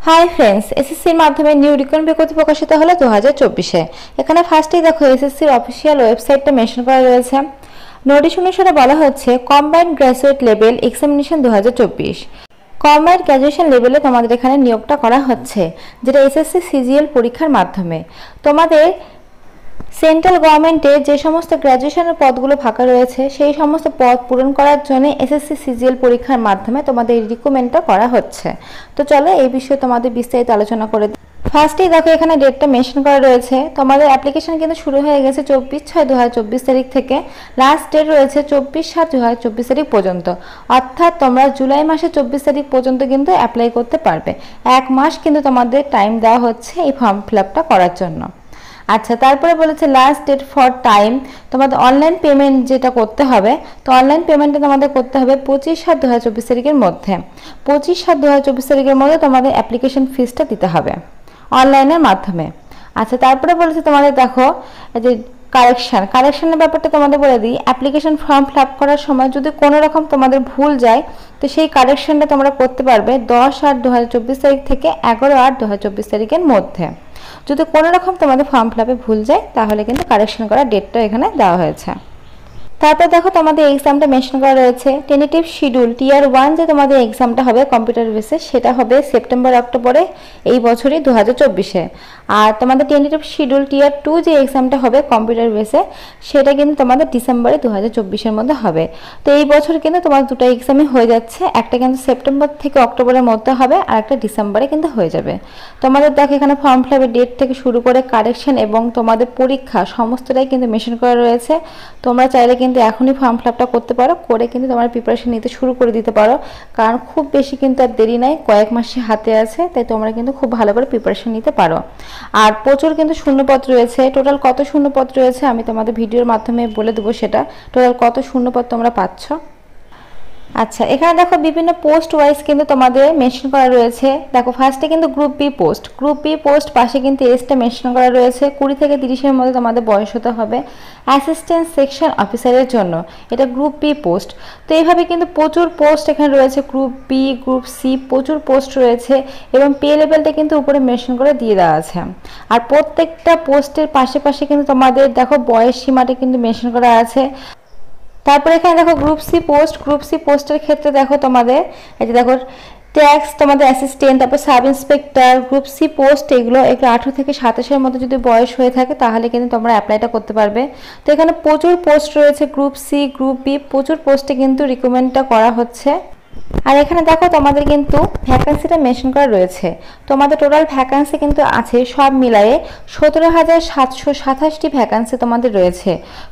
Hi friends, এসএসসির মাধ্যমে new রিকন বিজ্ঞপ্তি প্রকাশিত হলো 2024-এ। এখানে ফার্স্টেই দেখো এসএসসির অফিসিয়াল ওয়েবসাইটটা মেনশন করা রয়েছে। নোটিশ অনুসারে বলা হচ্ছে combined graduate level examination 2024। Combined graduation লেভেলে তোমাদের এখানে নিয়োগটা করা হচ্ছে, যেটা এসএসসি সিজিএল পরীক্ষার মাধ্যমে। তোমাদের সেন্ট্রাল গভর্নমেন্টের যে সমস্ত গ্র্যাজুয়েশনের পদগুলো ফাঁকা রয়েছে সেই সমস্ত পদ পূরণ করার জন্য এসএসসি সিজিএল পরীক্ষার মাধ্যমে তোমাদের এই রিক্রুটমেন্টটা করা হচ্ছে। তো চলো এই বিষয়ে তোমাদের বিস্তারিত আলোচনা করে দিই। ফার্স্টেই দেখো এখানে ডেটটা মেনশন করা রয়েছে। তোমাদের অ্যাপ্লিকেশন কিন্তু শুরু হয়ে গেছে 24/6/2024 তারিখ থেকে। লাস্ট ডেট রয়েছে 24/7/2024 তারিখ পর্যন্ত। অর্থাৎ তোমরা জুলাই মাসের 24 তারিখ পর্যন্ত কিন্তু অ্যাপ্লাই করতে পারবে। এক মাস কিন্তু তোমাদের টাইম দেওয়া হচ্ছে এই ফর্ম ফিল আপটা করার জন্য। আচ্ছা, তারপরে বলেছে লাস্ট ডেট ফর টাইম। তোমাদের অনলাইন পেমেন্ট যেটা করতে হবে, তো অনলাইন পেমেন্টটা তোমাদের করতে হবে 25/7/2024 তারিখের মধ্যে। 25/7/2024 তারিখের মধ্যে তোমাদের অ্যাপ্লিকেশন ফিসটা দিতে হবে অনলাইনের মাধ্যমে। আচ্ছা, তারপরে বলেছে তোমাদের দেখো যে কারেকশনের ব্যাপারটা তোমাদের বলে দিই। অ্যাপ্লিকেশন ফর্ম ফিল আপ করার সময় যদি কোনো রকম তোমাদের ভুল যায়, তো সেই কারেকশনটা তোমরা করতে পারবে 10/8/2024 তারিখ থেকে 11/8/2024 তারিখের মধ্যে। যদি কোনো রকম তোমাদের ফর্ম ফিল আপে ভুল যায় তাহলে কিন্তু কারেকশন করার ডেটটা এখানে দেওয়া হয়েছে। তারপর দেখো তোমাদের এক্সামটা মেনশন করা রয়েছে। টেন্টেটিভ শিডিউল টিয়ার 1 যে তোমাদের এক্সামটা হবে কম্পিউটার বেসে, সেটা হবে সেপ্টেম্বর অক্টোবরে এই বছরই 2024-এ। আর তোমাদের টেন্টেটিভ শিডিউল টিয়ার 2 যে এক্সামটা হবে কম্পিউটার বেসে, সেটা কিন্তু তোমাদের ডিসেম্বরে 2024-এর মধ্যে হবে। তো এই বছর কিন্তু তোমার দুটো এক্সামই হয়ে যাচ্ছে। একটা কিন্তু সেপ্টেম্বর থেকে অক্টোবরের মধ্যে হবে, আর একটা ডিসেম্বরে কিন্তু হয়ে যাবে। তোমাদের দেখো এখানে ফর্ম ফিল আপের ডেট থেকে শুরু করে কারেকশন এবং তোমাদের পরীক্ষা সমস্তটাই কিন্তু মেনশন করা রয়েছে। তোমরা চাইলে কিন্তু এখনই ফর্ম ফিল আপটা করতে পারো, করে কিন্তু তোমার প্রিপারেশন নিতে শুরু করে দিতে পারো। কারণ খুব বেশি কিন্তু আর দেরি নাই, কয়েক মাসে হাতে আছে, তাই তোমরা কিন্তু খুব ভালো করে প্রিপারেশন নিতে পারো। আর প্রচুর কিন্তু শূন্যপদ রয়েছে। টোটাল কত শূন্যপদ রয়েছে আমি তোমাদের ভিডিওর মাধ্যমে বলে দেবো, সেটা টোটাল কত শূন্যপদ তোমরা পাচ্ছ। আচ্ছা, এখানে দেখো বিভিন্ন পোস্ট ওয়াইজ কিন্তু তোমাদের মেনশন করা রয়েছে। দেখো ফার্স্টে কিন্তু গ্রুপ বি পোস্ট পাশে কিন্তু এজটা মেনশন করা রয়েছে। 20 থেকে 30-এর মধ্যে তোমাদের বয়স হতে হবে। অ্যাসিস্ট্যান্ট সেকশন অফিসারের জন্য এটা গ্রুপ বি পোস্ট। তো এইভাবে কিন্তু প্রচুর পোস্ট এখানে রয়েছে। গ্রুপ বি, গ্রুপ সি, প্রচুর পোস্ট রয়েছে এবং পে লেভেলটা কিন্তু উপরে মেনশন করে দিয়ে দেওয়া আছে। আর প্রত্যেকটা পোস্টের পাশে পাশে কিন্তু তোমাদের দেখো বয়স সীমাটা কিন্তু মেনশন করা আছে। তারপরে এখানে দেখো গ্রুপ সি পোস্টের ক্ষেত্রে দেখো তোমাদের এই যে দেখো ট্যাক্স তোমাদের অ্যাসিস্ট্যান্ট, তারপর sub inspector, group C post, এগুলো 18 থেকে 27-এর মধ্যে যদি বয়স হয়ে থাকে তাহলে কিন্তু তোমরা অ্যাপ্লাইটা করতে পারবে। তো এখানে প্রচুর পোস্ট রয়েছে। গ্রুপ সি, গ্রুপ বি, প্রচুর পোস্টে কিন্তু রিক্রুটমেন্টটা করা হচ্ছে। আর এখানে দেখো তোমাদের কিন্তু ভ্যাকান্সিটা মেনশন করা রয়েছে। তোমাদের টোটাল ভ্যাকান্সি কিন্তু আছে সব মিলায়ে 17,727টি ভ্যাকান্সি তোমাদের রয়েছে।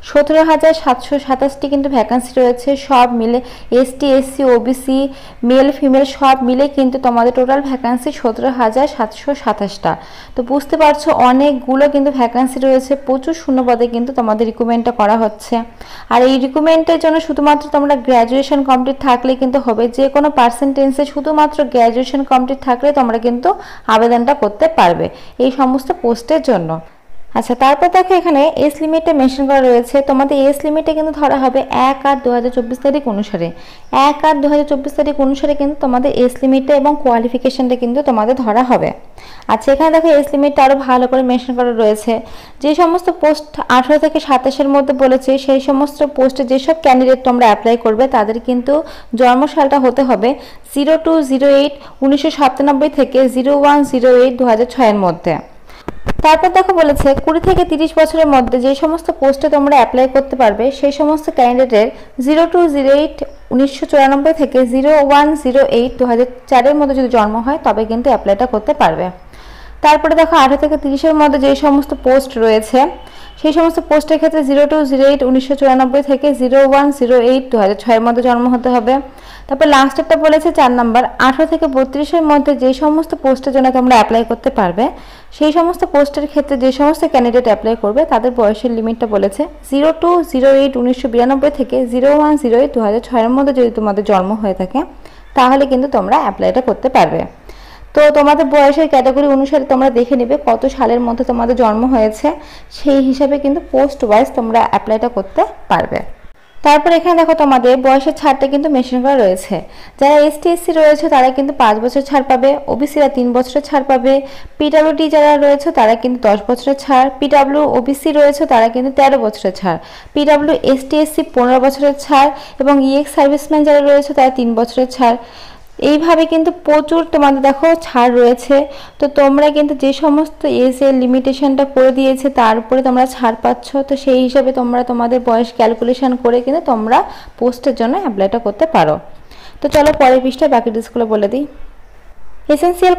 17,727টি কিন্তু ভ্যাকান্সি রয়েছে সব মিলে। ST, SC, OBC, male female সব মিলে কিন্তু তোমাদের টোটাল ভ্যাকান্সি 17,727টা। তো বুঝতে পারছো অনেকগুলো কিন্তু ভ্যাকান্সি রয়েছে। প্রচুর শূন্যপদে কিন্তু তোমাদের রিক্রুটমেন্টটা করা হচ্ছে। আর এই রিক্রুটমেন্টের জন্য শুধুমাত্র তোমরা গ্র্যাজুয়েশন কমপ্লিট থাকলে কিন্তু হবে। যে কোনো পার্সেন্টেজে শুধুমাত্র গ্র্যাজুয়েশন কমপ্লিট থাকলে তোমরা কিন্তু আবেদনটা করতে পারবে এই সমস্ত পোস্টের জন্য। আচ্ছা, তারপর দেখো এখানে এজ লিমিটটা মেনশন করা রয়েছে। তোমাদের এজ লিমিটে কিন্তু ধরা হবে 1/8/2024 তারিখ অনুসারে। 1/8/2024 তারিখ অনুসারে কিন্তু তোমাদের এজ লিমিটটা এবং কোয়ালিফিকেশনটা কিন্তু তোমাদের ধরা হবে। আচ্ছা, এখানে দেখো এজ লিমিটটা আরও ভালো করে মেনশন করা রয়েছে। যে সমস্ত পোস্ট 18 থেকে 27-এর মধ্যে বলেছে, সেই সমস্ত পোস্টে যেসব ক্যান্ডিডেট তোমরা অ্যাপ্লাই করবে তাদের কিন্তু জন্মসালটা হতে হবে 02/08/1997 থেকে 01/08/2006-এর মধ্যে। তারপর দেখো বলেছে 20 থেকে 30 বছরের মধ্যে যে সমস্ত পোস্টে তোমরা অ্যাপ্লাই করতে পারবে সেই সমস্ত ক্যান্ডিডেটের 02/08/1994 থেকে 01/08/2004-এর মধ্যে যদি জন্ম হয় তবে কিন্তু অ্যাপ্লাইটা করতে পারবে। তারপরে দেখো 18 থেকে 30-এর মধ্যে যে সমস্ত পোস্ট রয়েছে সেই সমস্ত পোস্টের ক্ষেত্রে 02/08/1994 থেকে 01/08/2006-এর মধ্যে জন্ম হতে হবে। তারপর লাস্টেরটা বলেছে 4 নম্বর 18 থেকে 32-এর মধ্যে যে সমস্ত পোস্টের জন্য তোমরা অ্যাপ্লাই করতে পারবে সেই সমস্ত পোস্টের ক্ষেত্রে যে সমস্ত ক্যান্ডিডেট অ্যাপ্লাই করবে তাদের বয়সের লিমিটটা বলেছে 02/08/1992 থেকে 01/08/2006-এর মধ্যে যদি তোমাদের জন্ম হয়ে থাকে তাহলে কিন্তু তোমরা অ্যাপ্লাইটা করতে পারবে। তো তোমাদের বয়সের ক্যাটাগরি অনুসারে তোমরা দেখে নেবে কত সালের মধ্যে তোমাদের জন্ম হয়েছে, সেই হিসাবে কিন্তু পোস্ট ওয়াইজ তোমরা অ্যাপ্লাইটা করতে পারবে। তারপর এখানে দেখো তোমাদের বয়সের ছাড়টা কিন্তু মেনশন করা রয়েছে। যারা এসটি এসসি রয়েছে তারা কিন্তু 5 বছর ছাড় পাবে, ওবিসিরা 3 বছরের ছাড় পাবে, পিডব্লিউডি যারা রয়েছে তারা কিন্তু 10 বছরের ছাড়, পিডব্লিউ ওবিসি রয়েছে তারা কিন্তু 13 বছরের ছাড়, পিডব্লিউ এসটি এসসি 15 বছরের ছাড় এবং ইএক্স সার্ভিসম্যান যারা রয়েছে তারা 3 বছরের ছাড়। এইভাবে কিন্তু প্রচুর তোমাদের দেখো ছাড় রয়েছে। তো তোমরা কিন্তু যে সমস্ত এজের লিমিটেশনটা করে দিয়েছে তার উপরে তোমরা ছাড় পাচ্ছ, তো সেই হিসাবে তোমরা তোমাদের বয়স ক্যালকুলেশন করে কিন্তু তোমরা পোস্টের জন্য অ্যাপ্লাইটা করতে পারো। তো চলো পরের পৃষ্ঠায় বাকি ডিটেইলসগুলো বলে দিই। এসেন্সিয়াল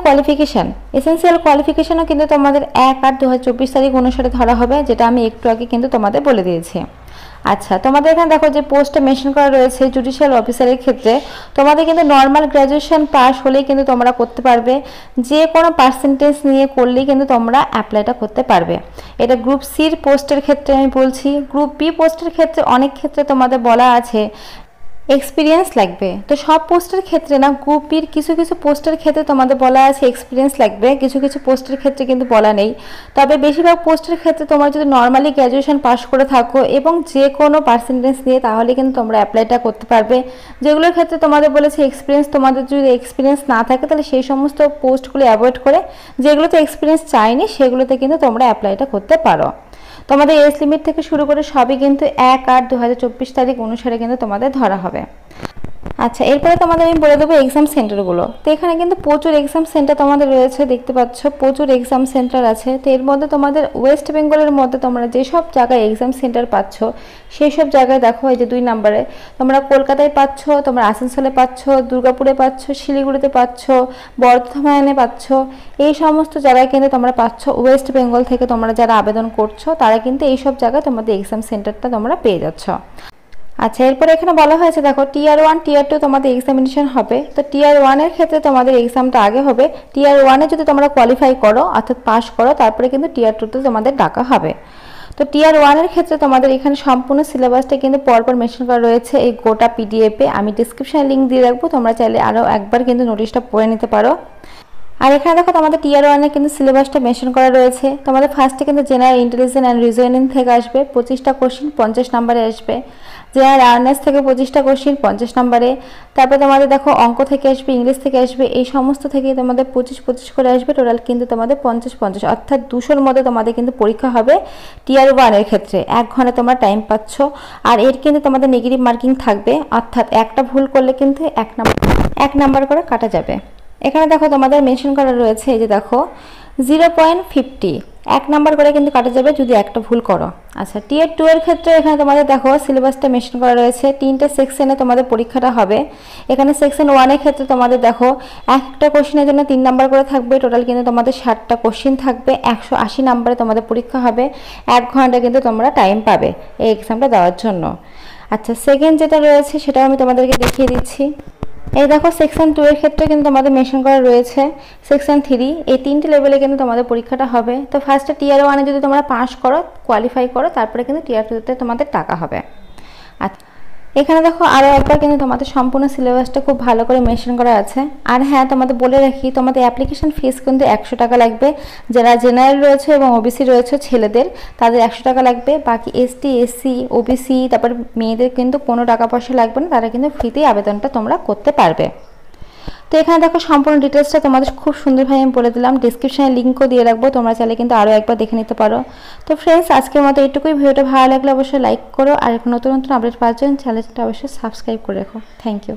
কোয়ালিফিকেশনও কিন্তু তোমাদের 1/8/2024 তারিখ অনুসারে ধরা হবে, যেটা আমি একটু আগে কিন্তু তোমাদের বলে দিয়েছি। আচ্ছা, তোমাদের এখানে দেখো যে পোস্টে মেনশন করা রয়েছে জুডিশিয়াল অফিসারের ক্ষেত্রে তোমাদের কিন্তু নর্মাল গ্র্যাজুয়েশন পাস হলেই কিন্তু তোমরা করতে পারবে, যে কোনো পার্সেন্টেজ নিয়ে করলেই কিন্তু তোমরা অ্যাপ্লাইটা করতে পারবে। এটা গ্রুপ সির পোস্টের ক্ষেত্রে আমি বলছি। গ্রুপ বি পোস্টের ক্ষেত্রে অনেক ক্ষেত্রে তোমাদের বলা আছে এক্সপিরিয়েন্স লাগবে। তো সব পোস্টের ক্ষেত্রে না, গ্রুপ বির কিছু কিছু পোস্টের ক্ষেত্রে তোমাদের বলা আছে এক্সপিরিয়েন্স লাগবে, কিছু কিছু পোস্টের ক্ষেত্রে কিন্তু বলা নেই। তবে বেশিরভাগ পোস্টের ক্ষেত্রে তোমরা যদি নর্মালি গ্র্যাজুয়েশন পাস করে থাকো এবং যে কোনো পার্সেন্টেজ নিয়ে তাহলে কিন্তু তোমরা অ্যাপ্লাইটা করতে পারবে। যেগুলোর ক্ষেত্রে তোমাদের বলেছে এক্সপিরিয়েন্স, তোমাদের যদি এক্সপিরিয়েন্স না থাকে তাহলে সেই সমস্ত পোস্টগুলো অ্যাভয়েড করে যেগুলোতে এক্সপিরিয়েন্স চাইনি সেগুলোতে কিন্তু তোমরা অ্যাপ্লাইটা করতে পারো। তোমাদের এজ লিমিট থেকে শুরু করে সবই কিন্তু 1/8/2024 তারিখ অনুসারে কিন্তু তোমাদের ধরা হবে। আচ্ছা, এরপরে তোমাদের আমি বলে দেবো এক্সাম সেন্টারগুলো। তো এখানে কিন্তু প্রচুর এক্সাম সেন্টার তোমাদের রয়েছে, দেখতে পাচ্ছ প্রচুর এক্সাম সেন্টার আছে। তো এর মধ্যে তোমাদের ওয়েস্ট বেঙ্গলের মধ্যে তোমরা যেসব জায়গায় এক্সাম সেন্টার পাচ্ছ সেই সব জায়গায় দেখো, এই যে 2 নম্বরে তোমরা কলকাতায় পাচ্ছ, তোমরা আসানসোলে পাচ্ছ, দুর্গাপুরে পাচ্ছ, শিলিগুড়িতে পাচ্ছ, বর্ধমানে পাচ্ছ, এই সমস্ত জায়গায় কিন্তু তোমরা পাচ্ছ। ওয়েস্ট বেঙ্গল থেকে তোমরা যারা আবেদন করছো তারা কিন্তু এই সব জায়গায় তোমাদের এক্সাম সেন্টারটা তোমরা পেয়ে যাচ্ছ। আচ্ছা, এরপরে এখানে বলা হয়েছে দেখো টিয়ার 1 টিয়ার 2 তোমাদের এক্সামিনেশন হবে। তো টিয়ার 1 এর ক্ষেত্রে তোমাদের এক্সামটা আগে হবে। টিয়ার 1 এ যদি তোমরা কোয়ালিফাই করো অর্থাৎ পাস করো তারপরে কিন্তু টিয়ার 2 তে তোমাদের ডাকা হবে। তো টিয়ার 1 এর ক্ষেত্রে তোমাদের এখানে সম্পূর্ণ সিলেবাসটা কিন্তু পরপর মেনশন করা রয়েছে এই গোটা পিডিএফে। আমি ডেসক্রিপশনে লিংক দিয়ে রাখবো, তোমরা চাইলে আরও একবার কিন্তু নোটিশটা পড়ে নিতে পারো। আর এখানে দেখো তোমাদের টিয়ার 1 এ কিন্তু সিলেবাসটা মেনশন করা রয়েছে। তোমাদের ফার্স্টে কিন্তু জেনারেল ইন্টেলিজেন্স অ্যান্ড রিজনিং থেকে আসবে 25টা কোশ্চেন 50 নম্বরে আসবে। জেনারেল অ্যাওয়ারনেস থেকে 25টা কোশ্চেন 50 নম্বরে। তারপরে তোমাদের দেখো অঙ্ক থেকে আসবে, ইংলিশ থেকে আসবে, এই সমস্ত থেকে তোমাদের 25 করে আসবে। টোটাল কিন্তু তোমাদের 50 অর্থাৎ 200-র মধ্যে তোমাদের কিন্তু পরীক্ষা হবে টিয়ার 1 এর ক্ষেত্রে। 1 ঘন্টা তোমরা টাইম পাচ্ছ। আর এর কিন্তু তোমাদের নেগেটিভ মার্কিং থাকবে, অর্থাৎ একটা ভুল করলে কিন্তু 1 নাম্বার করে কাটা যাবে। এখানে দেখো তোমাদের মেনশন করা রয়েছে, এই যে দেখো 0.50 1 নাম্বার করে কিন্তু কাটা যাবে যদি একটা ভুল করো। আচ্ছা, টিয়ার 2 এর ক্ষেত্রে এখানে তোমাদের দেখো সিলেবাসটা মেনশন করা রয়েছে। 3টে সেকশনে তোমাদের পরীক্ষাটা হবে। এখানে সেকশন 1 এর ক্ষেত্রে তোমাদের দেখো একটা কোশ্চেনের জন্য 3 নাম্বার করে থাকবে। টোটাল কিন্তু তোমাদের 60টা কোশ্চেন থাকবে, 180 নাম্বারে তোমাদের পরীক্ষা হবে। 1 ঘন্টা কিন্তু তোমরা টাইম পাবে এই এক্সামটা দেওয়ার জন্য। আচ্ছা, সেকেন্ড যেটা রয়েছে সেটাও আমি তোমাদেরকে দেখিয়ে দিচ্ছি। এই দেখো সেকশন 2 এর ক্ষেত্রে কিন্তু তোমাদের মেনশন করা রয়েছে সেকশন 3, এই 3টে লেভেলে কিন্তু তোমাদের পরীক্ষাটা হবে। তো ফার্স্টে টিয়ার 1 এ যদি তোমরা পাস করো, কোয়ালিফাই করো, তারপরে কিন্তু টিয়ার 2 তে তোমাদের টাকা হবে। আচ্ছা, এখানে দেখো আরও একবার কিন্তু তোমাদের সম্পূর্ণ সিলেবাসটা খুব ভালো করে মেনশন করা আছে। আর হ্যাঁ, তোমাদের বলে রাখি তোমাদের অ্যাপ্লিকেশন ফিস কিন্তু 100 টাকা লাগবে। যারা জেনারেল রয়েছে এবং ওবিসি রয়েছে ছেলেদের তাদের 100 টাকা লাগবে। বাকি এসটি এসসি ওবিসি তারপর মেয়েদের কিন্তু কোনো টাকা পয়সা লাগবে না, তারা কিন্তু ফ্রিতেই আবেদনটা তোমরা করতে পারবে। তো এখানে দেখো সম্পূর্ণ ডিটেলসটা তোমাদের খুব সুন্দরভাবে আমি বলে দিলাম, ডিসক্রিপশনে লিঙ্কও দিয়ে রাখবো, তোমরা চাইলে কিন্তু আরও একবার দেখে নিতে পারো। তো ফ্রেন্ডস, আজকের মতো এইটুকুই। ভিডিওটা ভালো লাগলে অবশ্যই লাইক করো, আর এখন নতুন নতুন আপডেট পাওয়ার জন্য চ্যানেলটা অবশ্যই সাবস্ক্রাইব করে রাখো। Thank you.